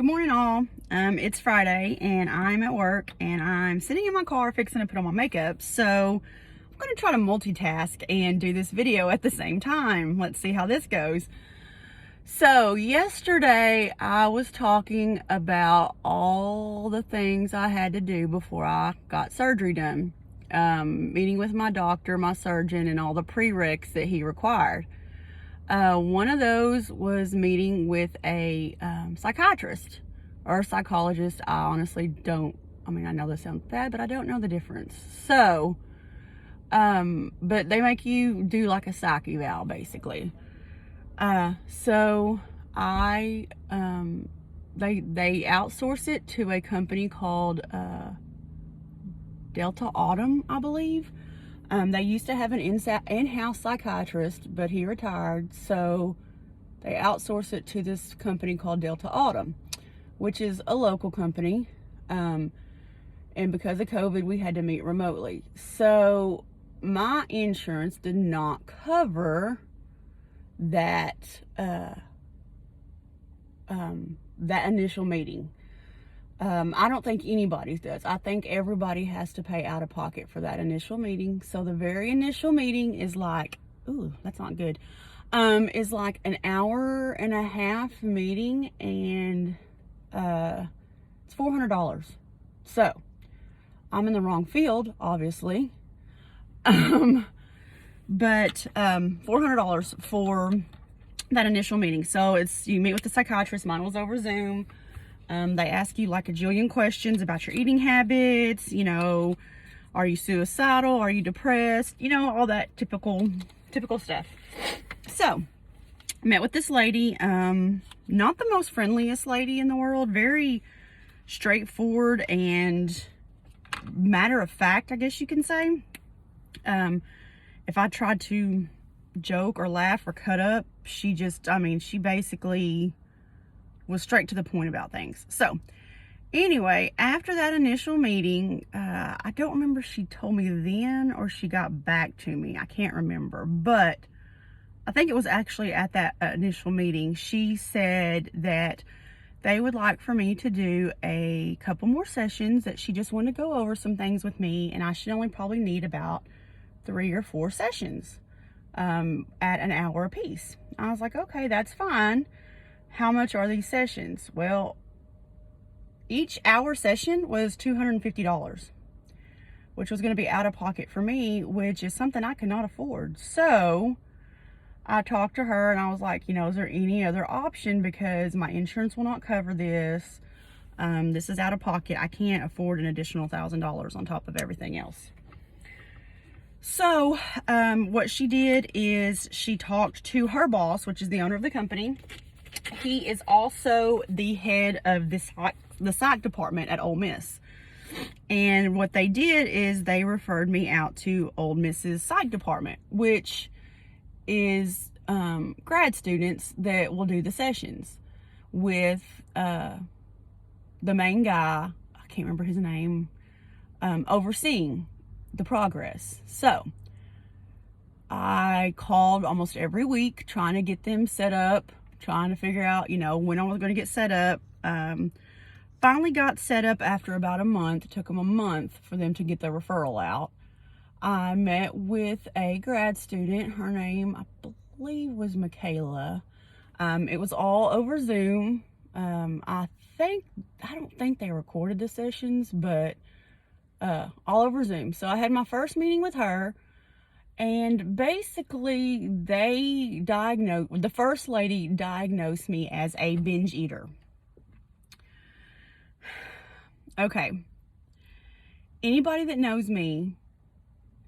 Good morning, all. It's Friday and I'm at work and I'm sitting in my car fixing to put on my makeup. So I'm going to try to multitask and do this video at the same time. Let's see how this goes. So yesterday I was talking about all the things I had to do before I got surgery done. Meeting with my doctor, my surgeon, and all the prereqs that he required. One of those was meeting with a psychiatrist or a psychologist. I honestly don't, I know this sounds bad, but I don't know the difference. So, but they make you do like a psych eval, basically. So they outsource it to a company called Delta Autumn, I believe. They used to have an in-house psychiatrist, but he retired, so they outsource it to this company called Delta Autumn, which is a local company. And because of COVID, we had to meet remotely. So my insurance did not cover that that initial meeting. I don't think anybody's does. I think everybody has to pay out of pocket for that initial meeting. So the very initial meeting is like, ooh, that's not good. Is like an hour and a half meeting, and it's $400. So I'm in the wrong field, obviously. But $400 for that initial meeting. So it's, you meet with the psychiatrist. Mine was over Zoom. They ask you like a jillion questions about your eating habits, you know, are you suicidal, are you depressed, you know, all that typical stuff. So, I met with this lady, not the most friendliest lady in the world, very straightforward and matter of fact, I guess you can say. If I tried to joke or laugh or cut up, she basically was straight to the point about things. So anyway, after that initial meeting, I don't remember if she told me then or she got back to me. I can't remember, but I think it was actually at that initial meeting. She said that they would like for me to do a couple more sessions, that she just wanted to go over some things with me, and I should only probably need about 3 or 4 sessions at an hour apiece. I was like, okay, that's fine. How much are these sessions? Well, each hour session was $250, which was going to be out of pocket for me, which is something I cannot afford. So I talked to her and I was like, you know, is there any other option? Because my insurance will not cover this. This is out of pocket. I can't afford an additional $1,000 on top of everything else. So what she did is she talked to her boss, which is the owner of the company. He is also the head of the psych department at Ole Miss. And what they did is they referred me out to Ole Miss's psych department, which is grad students that will do the sessions with the main guy, I can't remember his name, overseeing the progress. So I called almost every week trying to get them set up, trying to figure out, you know, when I was going to get set up. Finally got set up after about a month. It took them a month for them to get the referral out. I met with a grad student. Her name, I believe, was Michaela. It was all over Zoom. I don't think they recorded the sessions, but all over Zoom. So I had my first meeting with her. And basically, the first lady diagnosed me as a binge eater. Okay. Anybody that knows me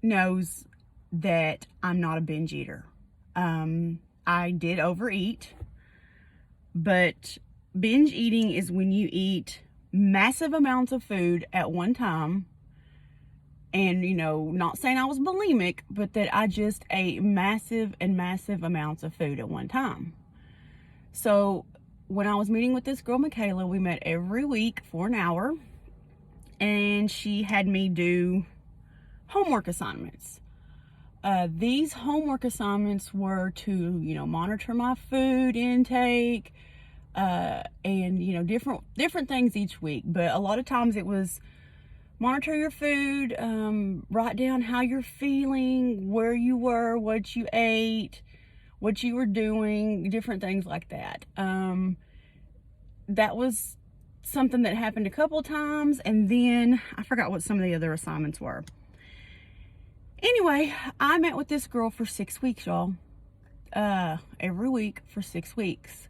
knows that I'm not a binge eater. I did overeat, but binge eating is when you eat massive amounts of food at one time. And, you know, not saying I was bulimic, but that I just ate massive amounts of food at one time. So when I was meeting with this girl, Michaela, we met every week for an hour. And she had me do homework assignments. These homework assignments were to, you know, monitor my food intake, and you know, different things each week. But a lot of times it was monitor your food, write down how you're feeling, where you were, what you ate, what you were doing, different things like that. That was something that happened a couple of times, and then I forgot what some of the other assignments were. Anyway, I met with this girl for 6 weeks, y'all. Every week for 6 weeks.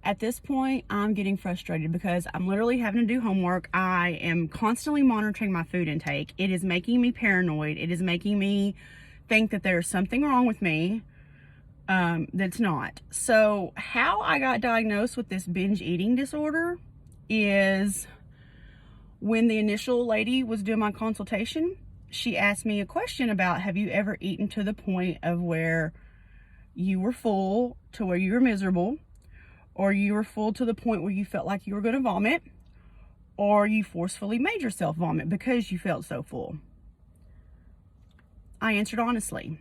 At this point, I'm getting frustrated because I'm literally having to do homework. I am constantly monitoring my food intake. It is making me paranoid. It is making me think that there's something wrong with me that's not. So how I got diagnosed with this binge eating disorder is when the initial lady was doing my consultation, she asked me a question about, have you ever eaten to the point of where you were full to where you were miserable, or you were full to the point where you felt like you were going to vomit, or you forcefully made yourself vomit because you felt so full? I answered honestly.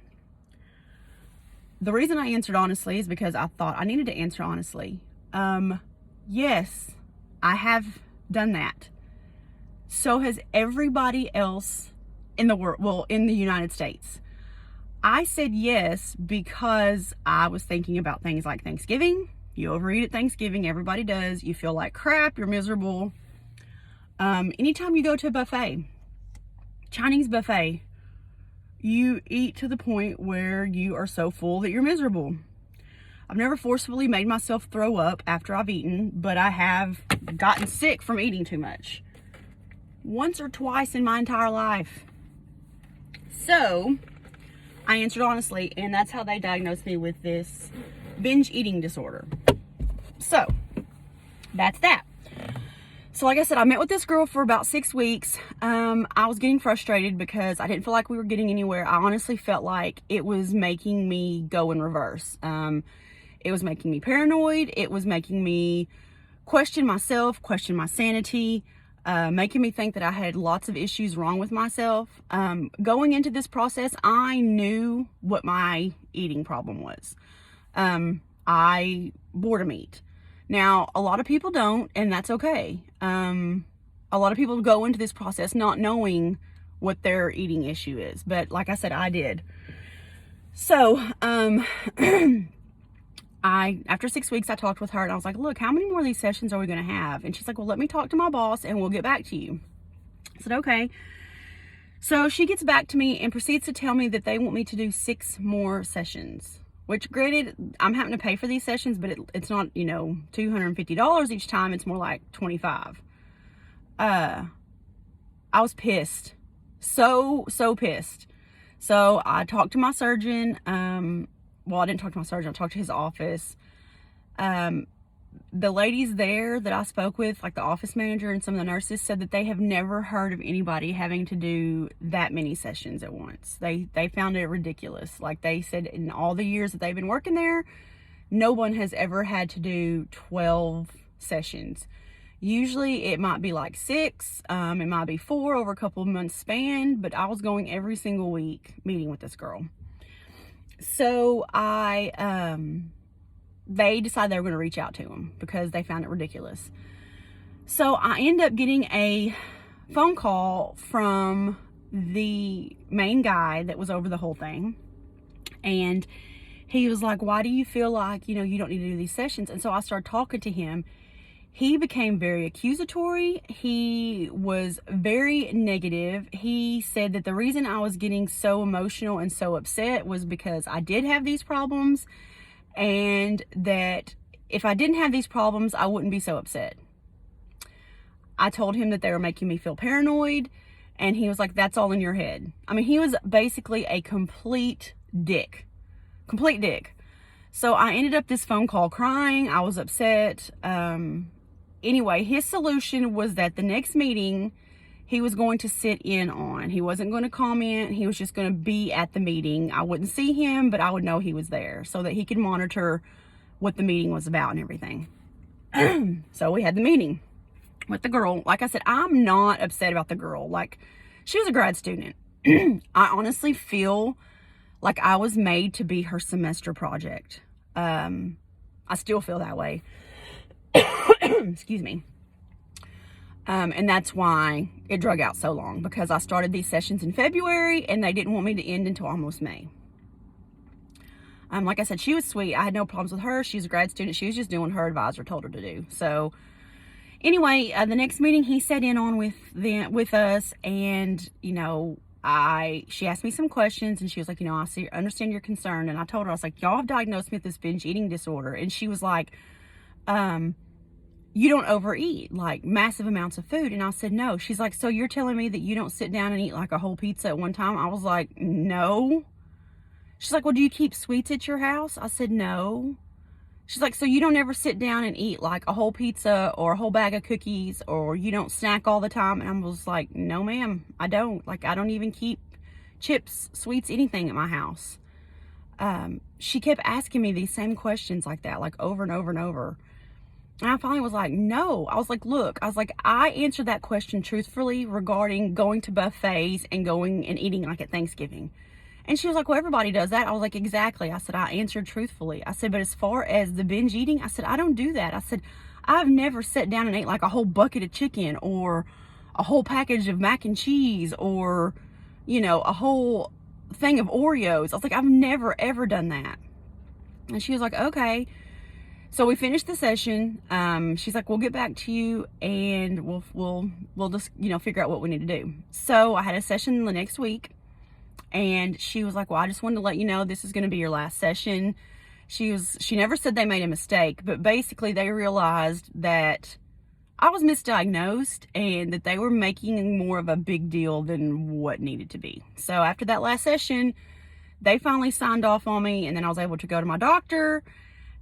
The reason I answered honestly is because I thought I needed to answer honestly. Yes, I have done that. So has everybody else in the world, well, in the United States. I said yes because I was thinking about things like Thanksgiving. You overeat at Thanksgiving, everybody does. You feel like crap, you're miserable. Anytime you go to a buffet, Chinese buffet, you eat to the point where you are so full that you're miserable. I've never forcefully made myself throw up after I've eaten, but I have gotten sick from eating too much. Once or twice in my entire life. So, I answered honestly, and that's how they diagnosed me with this binge eating disorder. So, that's that. So like I said, I met with this girl for about 6 weeks. I was getting frustrated because I didn't feel like we were getting anywhere. I honestly felt like it was making me go in reverse. It was making me paranoid. It was making me question myself, question my sanity, making me think that I had lots of issues wrong with myself. Going into this process, I knew what my eating problem was. I boredom eat. Now, a lot of people don't, and that's okay. A lot of people go into this process not knowing what their eating issue is. But like I said, I did. So, after 6 weeks, I talked with her and I was like, look, how many more of these sessions are we going to have? And she's like, well, let me talk to my boss and we'll get back to you. I said, okay. So she gets back to me and proceeds to tell me that they want me to do 6 more sessions. Which, granted, I'm having to pay for these sessions, but it's not, you know, $250 each time. It's more like $25. I was pissed. So pissed. So I talked to my surgeon. Well, I didn't talk to my surgeon. I talked to his office. The ladies there that I spoke with, like the office manager and some of the nurses, said that they have never heard of anybody having to do that many sessions at once. They found it ridiculous. Like they said, in all the years that they've been working there, no one has ever had to do 12 sessions. Usually it might be like 6, it might be 4 over a couple of months span, but I was going every single week meeting with this girl. So they decided they were going to reach out to him because they found it ridiculous. So I ended up getting a phone call from the main guy that was over the whole thing. And he was like, why do you feel like, you know, you don't need to do these sessions? And so I started talking to him. He became very accusatory. He was very negative. He said that the reason I was getting so emotional and so upset was because I did have these problems, and that if I didn't have these problems, I wouldn't be so upset. I told him that they were making me feel paranoid, and he was like, that's all in your head. I mean, he was basically a complete dick. Complete dick. So I ended up this phone call crying. I was upset. Anyway, his solution was that the next meeting he was going to sit in on. He wasn't going to comment. He was just going to be at the meeting. I wouldn't see him, but I would know he was there so that he could monitor what the meeting was about and everything. So we had the meeting with the girl. Like I said, I'm not upset about the girl. Like, she was a grad student. I honestly feel like I was made to be her semester project. I still feel that way. Excuse me. And that's why it drug out so long, because I started these sessions in February and they didn't want me to end until almost May. Like I said, she was sweet. I had no problems with her. She's a grad student. She was just doing what her advisor told her to do. So anyway, the next meeting he sat in on with us, and she asked me some questions, and she was like, I understand your concern. And I told her, I was like, y'all have diagnosed me with this binge eating disorder. And she was like, you don't overeat like massive amounts of food. And I said, no. She's like, so you're telling me that you don't sit down and eat like a whole pizza at one time? I was like, no. She's like, well, do you keep sweets at your house? I said, no. She's like, so you don't ever sit down and eat like a whole pizza or a whole bag of cookies, or you don't snack all the time? And I was like, no, ma'am, I don't. Like, I don't even keep chips, sweets, anything at my house. She kept asking me these same questions like that, like over and over and over. And I finally was like, no. I was like, look, I answered that question truthfully regarding going to buffets and going and eating like at Thanksgiving. And she was like, well, everybody does that. I was like, exactly. I said, I answered truthfully. I said, but as far as the binge eating, I said, I don't do that. I said, I've never sat down and ate like a whole bucket of chicken or a whole package of mac and cheese or, a whole thing of Oreos. I was like, I've never, ever done that. And she was like, okay. So we finished the session. She's like, we'll get back to you and we'll just, figure out what we need to do. So I had a session the next week, and she was like, well, I just wanted to let you know this is going to be your last session. She never said they made a mistake, but basically they realized that I was misdiagnosed and that they were making more of a big deal than what needed to be. So after that last session, they finally signed off on me, and then I was able to go to my doctor,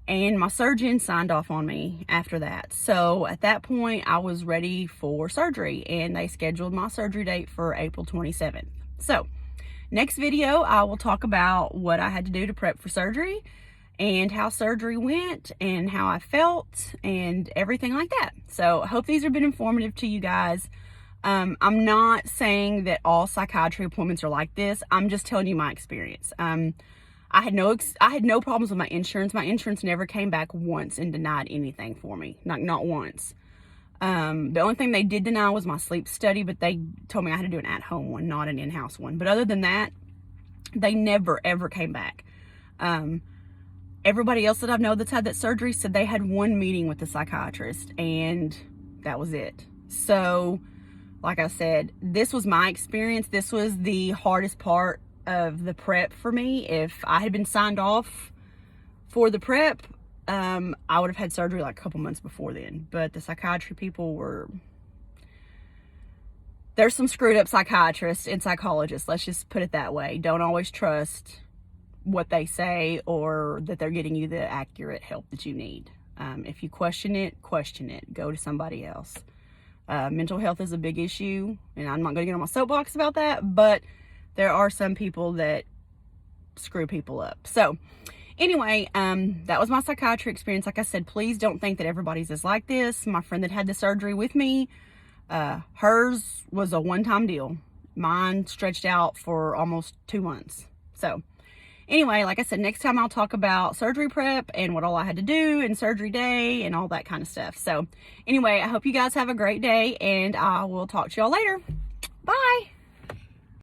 and my surgeon signed off on me after that. So at that point, I was ready for surgery, and they scheduled my surgery date for April 27th. So next video, I will talk about what I had to do to prep for surgery and how surgery went and how I felt and everything like that. So I hope these have been informative to you guys. I'm not saying that all psychiatry appointments are like this. I'm just telling you my experience. I had no problems with my insurance. My insurance never came back once and denied anything for me. Not once. The only thing they did deny was my sleep study, but they told me I had to do an at-home one, not an in-house one. But other than that, they never, ever came back. Everybody else that I know that's had that surgery said they had one meeting with the psychiatrist, and that was it. So, like I said, this was my experience. This was the hardest part of the prep for me. If I had been signed off for the prep, I would have had surgery like a couple months before then. But the psychiatry people there's some screwed up psychiatrists and psychologists, let's just put it that way. Don't always trust what they say or that they're getting you the accurate help that you need. If you question it. Go to somebody else. Mental health is a big issue, and I'm not going to get on my soapbox about that, but there are some people that screw people up. So anyway, that was my psychiatry experience. Like I said, please don't think that everybody's is like this. My friend that had the surgery with me, hers was a one-time deal. Mine stretched out for almost 2 months. So anyway, like I said, next time I'll talk about surgery prep and what all I had to do and surgery day and all that kind of stuff. So anyway, I hope you guys have a great day, and I will talk to y'all later. Bye.